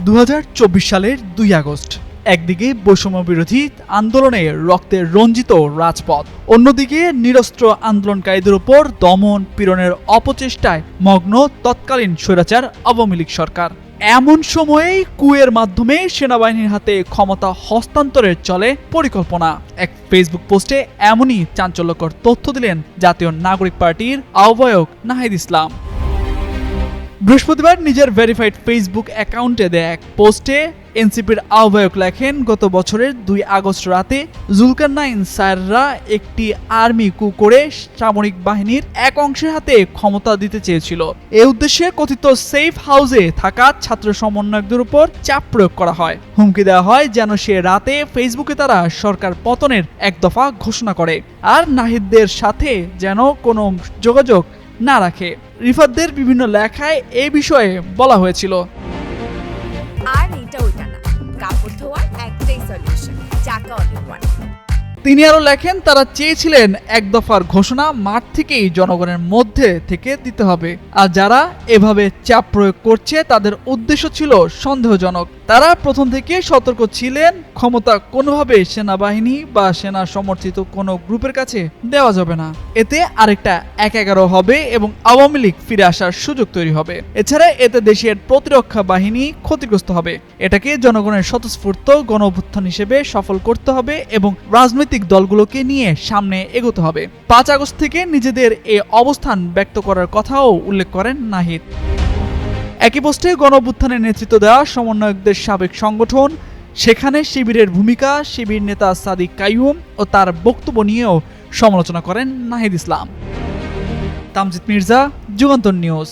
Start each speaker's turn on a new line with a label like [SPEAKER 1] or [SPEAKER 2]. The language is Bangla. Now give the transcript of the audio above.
[SPEAKER 1] 2024 সালের 2 আগস্ট একদিকে বৈষম্য বিরোধী আন্দোলনে রক্তে রঞ্জিত রাজপথ, অন্যদিকে নিরস্ত্র আন্দোলনকারীদের উপর দমন পীড়নের অপচেষ্টায় মগ্ন তৎকালীন স্বৈরাচার আওয়ামী লীগ সরকার। এমন সময়েই কুয়ের মাধ্যমে সেনাবাহিনীর হাতে ক্ষমতা হস্তান্তরের চলে পরিকল্পনা। এক ফেসবুক পোস্টে এমনই চাঞ্চল্যকর তথ্য দিলেন জাতীয় নাগরিক পার্টির আহ্বায়ক নাহিদ ইসলাম। বৃহস্পতিবার নিজের ভেরিফাইড ফেসবুক অ্যাকাউন্টে দেয়া এক পোস্টে এনসিপির আহ্বায়ক লেখেন, গত বছরের 2 আগস্ট রাতে জুলকারনাইন স্যাররা একটি আর্মি কু করে সামরিক বাহিনীর এক অংশের হাতে ক্ষমতা দিতে চেয়েছিল। এ উদ্দেশ্যে কথিত সেফ হাউসে থাকা ছাত্র সমন্বয়কদের উপর চাপ প্রয়োগ করা হয়। হুমকি দেওয়া হয় যেন সে রাতে ফেসবুকে তারা সরকার পতনের এক দফা ঘোষণা করে আর নাহিদদের সাথে যেন কোনো যোগাযোগ না রাখে। রিফাতদের বিভিন্ন লেখায় এ বিষয়ে বলা হয়েছিল।
[SPEAKER 2] আর এটা ওইটা না, কাপড় ধোয়ার একটাই সলিউশন, চাকা অনেক।
[SPEAKER 1] তিনি আরো লেখেন, তারা চেয়েছিলেন এক দফার ঘোষণা মাঠ থেকেই জনগণের মধ্যে থেকে দিতে হবে, আর যারা এভাবে চাপ প্রয়োগ করছে তাদের উদ্দেশ্য ছিল সন্দেহজনক। তারা প্রথম থেকে সতর্ক ছিলেন, ক্ষমতা কোনোভাবে সেনাবাহিনী বা সেনা সমর্থিত কোনো গ্রুপের কাছে দেওয়া যাবে না। এতে আরেকটা 1-11 হবে এবং আওয়ামী লীগ ফিরে আসার সুযোগ তৈরি হবে। এছাড়া এতে দেশের প্রতিরক্ষা বাহিনী ক্ষতিগ্রস্ত হবে। এটাকে জনগণের স্বতঃস্ফূর্ত গণঅভ্যুত্থান হিসেবে সফল করতে হবে এবং রাজনৈতিক দলগুলোকে নিয়ে সামনে এগোতে হবে। 5 আগস্ট থেকে নিজেদের এই অবস্থান ব্যক্ত করার কথাও উল্লেখ করেন নাহিদ। একই পোস্টে গণঅভ্যুত্থানের নেতৃত্ব দেওয়া সমন্বয়কদের সাবেক সংগঠন, সেখানে শিবিরের ভূমিকা, শিবির নেতা সাদিক কাইয়ুম ও তার বক্তব্য নিয়েও সমালোচনা করেন নাহিদ ইসলাম। তামজিদ মির্জা, যুগান্তর নিউজ।